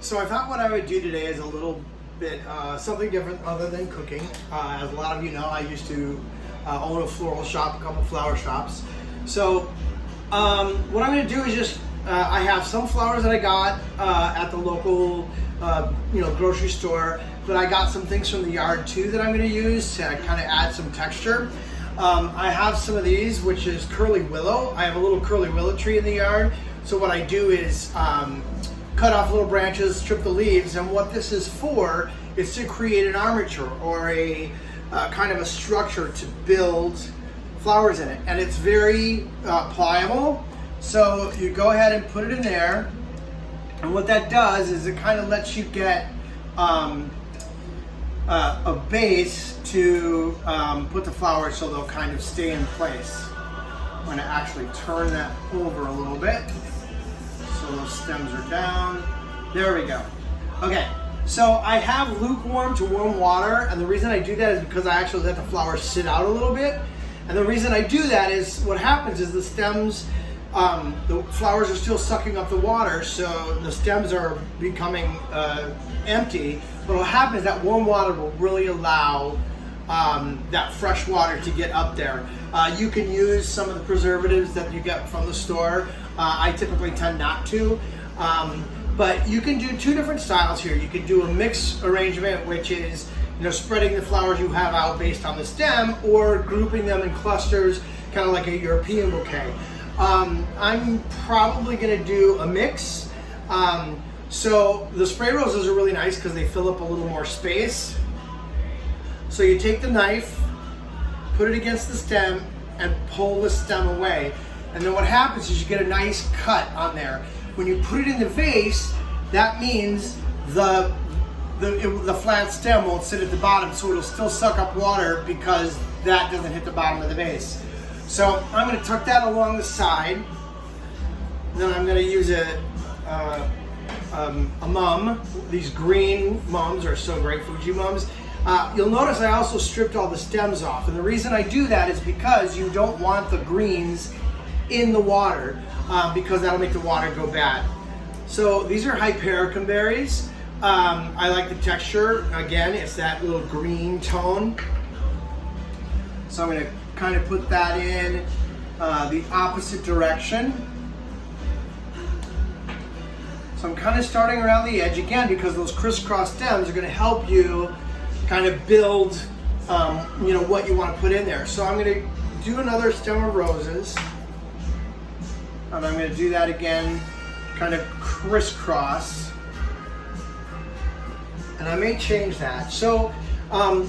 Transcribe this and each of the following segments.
So I thought what I would do today is a little bit something different other than cooking. As a lot of you know, I used to own a floral shop, a couple flower shops. So what I'm going to do is just I have some flowers that I got at the local grocery store, but I got some things from the yard too that I'm going to use to kind of add some texture. I have some of these, which is curly willow. I have a little curly willow tree in the yard. So what I do is cut off little branches, strip the leaves, and what this is for is to create an armature or a kind of a structure to build flowers in it. And it's very pliable. So you go ahead and put it in there, and what that does is it kind of lets you get a base to put the flowers so they'll kind of stay in place. I'm going to actually turn that over a little bit so those stems are down. There we go. Okay, so I have lukewarm to warm water, and the reason I do that is because I actually let the flowers sit out a little bit. And the reason I do that is what happens is the stems, the flowers are still sucking up the water, so the stems are becoming empty. But what happens is that warm water will really allow that fresh water to get up there. You can use some of the preservatives that you get from the store. I typically tend not to. But you can do two different styles here. You can do a mixed arrangement, which is spreading the flowers you have out based on the stem, or grouping them in clusters, kind of like a European bouquet. I'm probably going to do a mix. So the spray roses are really nice because they fill up a little more space. So you take the knife, put it against the stem, and pull the stem away. And then what happens is you get a nice cut on there. When you put it in the vase, that means the flat stem won't sit at the bottom, so it'll still suck up water because that doesn't hit the bottom of the vase. So I'm going to tuck that along the side. Then I'm going to use a mum. These green mums are so great, Fuji mums. You'll notice I also stripped all the stems off, and the reason I do that is because you don't want the greens in the water because that'll make the water go bad. So these are hypericum berries. I like the texture. Again, it's that little green tone. So I'm going to kind of put that in the opposite direction. So I'm kind of starting around the edge again because those crisscross stems are going to help you kind of build what you want to put in there. So I'm going to do another stem of roses, and I'm going to do that again, kind of crisscross, and I may change that. So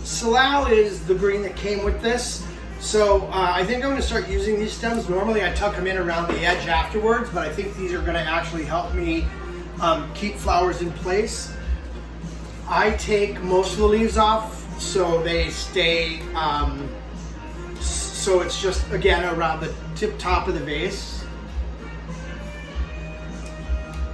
Salal is the green that came with this. So I think I'm going to start using these stems. Normally I tuck them in around the edge afterwards, but I think these are going to actually help me keep flowers in place. I take most of the leaves off so they stay, so it's just, again, around the tip top of the vase.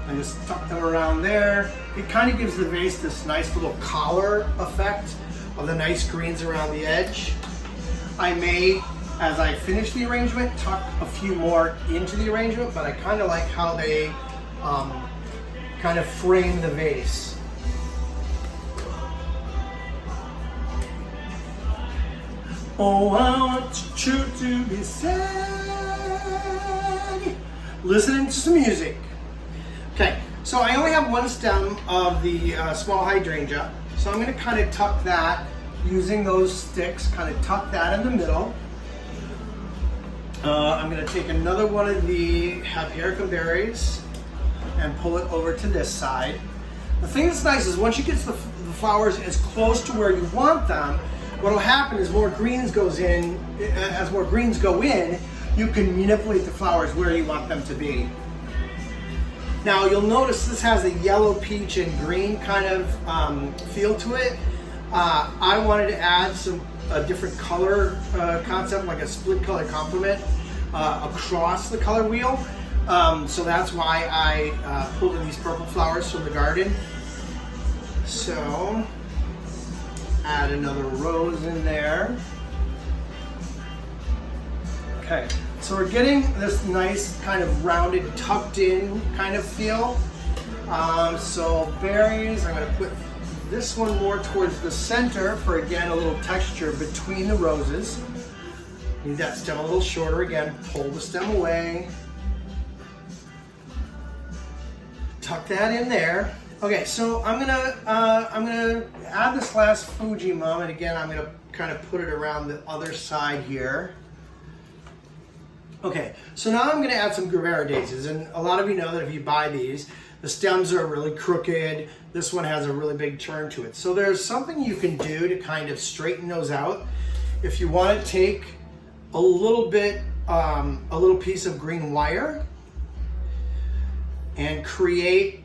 I just tuck them around there. It kind of gives the vase this nice little collar effect of the nice greens around the edge. I may, as I finish the arrangement, tuck a few more into the arrangement, but I kind of like how they kind of frame the vase. Oh, I want you to be sad, listening to some music. Okay, so I only have one stem of the small hydrangea, so I'm going to kind of tuck that using those sticks, kind of tuck that in the middle. I'm going to take another one of the hypericum berries and pull it over to this side. The thing that's nice is once you get the flowers as close to where you want them, what will happen is as more greens go in, you can manipulate the flowers where you want them to be. Now you'll notice this has a yellow, peach, and green kind of feel to it. I wanted to add a different color concept, like a split color complement across the color wheel. So that's why I pulled in these purple flowers from the garden. So add another rose in there. Okay, so we're getting this nice kind of rounded, tucked in kind of feel. So berries, I'm going to put this one more towards the center for, again, a little texture between the roses. Need that stem a little shorter. Again, pull the stem away. Tuck that in there. Okay, so I'm gonna add this last Fujimum, and again, I'm gonna kind of put it around the other side here. Okay, so now I'm gonna add some Guevara daisies, and a lot of you know that if you buy these, the stems are really crooked. This one has a really big turn to it. So there's something you can do to kind of straighten those out. If you want to take a little bit, a little piece of green wire and create,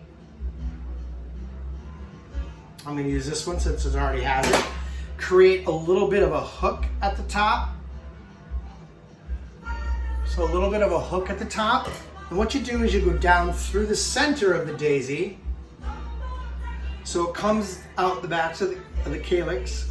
I'm going to use this one since it already has it, create a little bit of a hook at the top. So a little bit of a hook at the top. And what you do is you go down through the center of the daisy, so it comes out the backs of the calyx.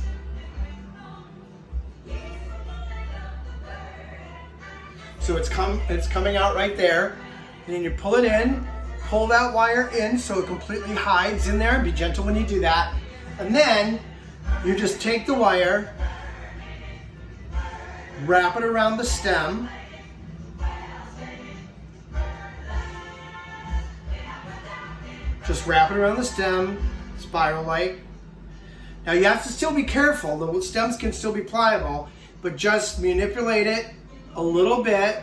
So it's coming out right there, and then you pull it in, pull that wire in so it completely hides in there. Be gentle when you do that. And then you just take the wire, wrap it around the stem, just wrap it around the stem, spiral-like. Now you have to still be careful. The stems can still be pliable, but just manipulate it a little bit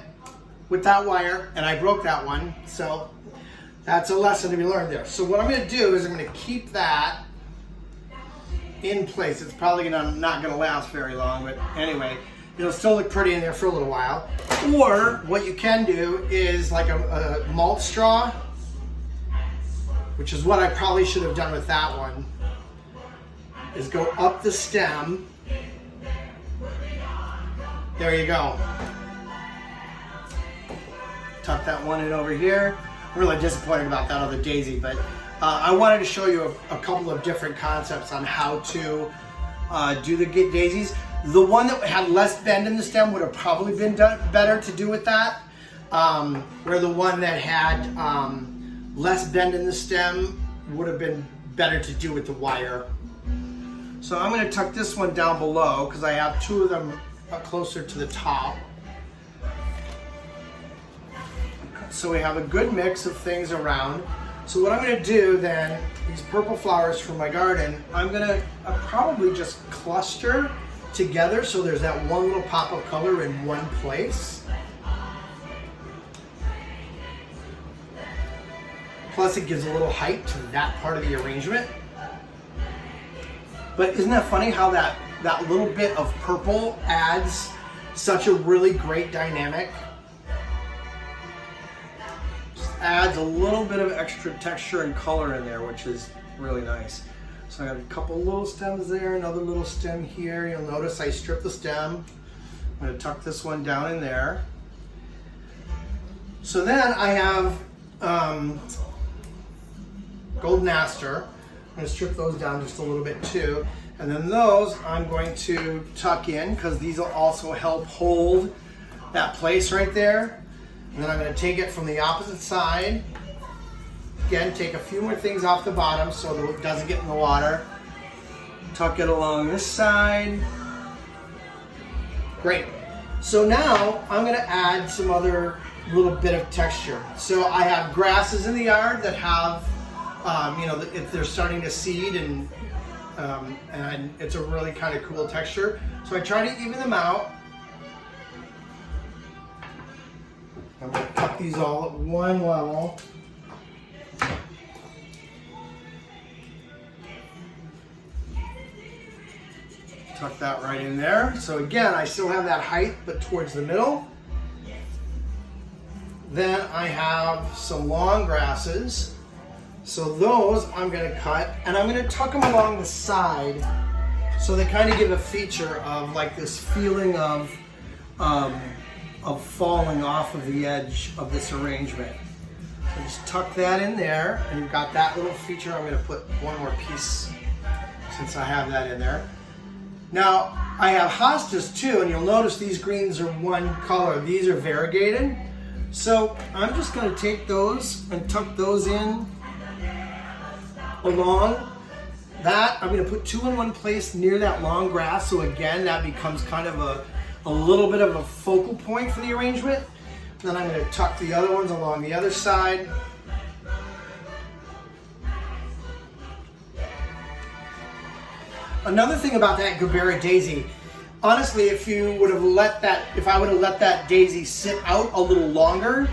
with that wire, and I broke that one, so that's a lesson to be learned there. So what I'm going to do is I'm going to keep that in place. It's probably not going to last very long, but anyway, it'll still look pretty in there for a little while. Or what you can do is like a malt straw, which is what I probably should have done with that one, is go up the stem. There you go. Tuck that one in over here. I'm really disappointed about that other daisy, but I wanted to show you a couple of different concepts on how to do the daisies. The one that had less bend in the stem would have probably been better to do with that, where the one that had less bend in the stem would have been better to do with the wire. So I'm going to tuck this one down below because I have two of them closer to the top. So we have a good mix of things around. So what I'm going to do then, these purple flowers from my garden, I'm going to probably just cluster together so there's that one little pop of color in one place. Plus it gives a little height to that part of the arrangement. But isn't that funny how that little bit of purple adds such a really great dynamic? Adds a little bit of extra texture and color in there, which is really nice. So I have a couple little stems there, another little stem here. You'll notice I stripped the stem. I'm going to tuck this one down in there. So then I have golden aster. I'm going to strip those down just a little bit too. And then those I'm going to tuck in because these will also help hold that place right there. And then I'm going to take it from the opposite side. Again, take a few more things off the bottom so that it doesn't get in the water. Tuck it along this side. Great. So now I'm going to add some other little bit of texture. So I have grasses in the yard that have, if they're starting to seed and it's a really kind of cool texture. So I try to even them out. I'm going to tuck these all at one level. Tuck that right in there. So again, I still have that height, but towards the middle. Then I have some long grasses. So those I'm going to cut, and I'm going to tuck them along the side so they kind of give a feature of like this feeling of falling off of the edge of this arrangement. So just tuck that in there, and you've got that little feature. I'm going to put one more piece since I have that in there. Now, I have hostas too, and you'll notice these greens are one color. These are variegated. So I'm just going to take those and tuck those in along that. I'm going to put 2 in one place near that long grass, so again that becomes kind of a little bit of a focal point for the arrangement. Then I'm going to tuck the other ones along the other side. Another thing about that Gabbera daisy, honestly, if I would have let that daisy sit out a little longer,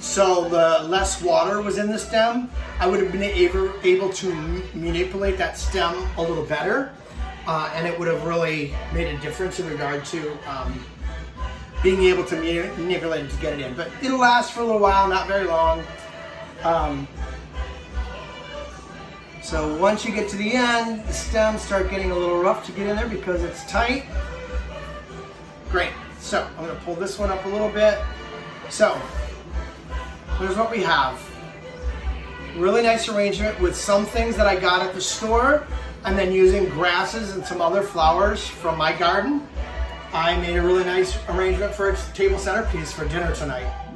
so the less water was in the stem, I would have been able to manipulate that stem a little better, and it would have really made a difference in regard to being able to manipulate it to get it in. But it'll last for a little while, not very long. So once you get to the end, the stems start getting a little rough to get in there because it's tight. Great. So I'm going to pull this one up a little bit. So here's what we have. Really nice arrangement with some things that I got at the store, and then using grasses and some other flowers from my garden. I made a really nice arrangement for a table centerpiece for dinner tonight.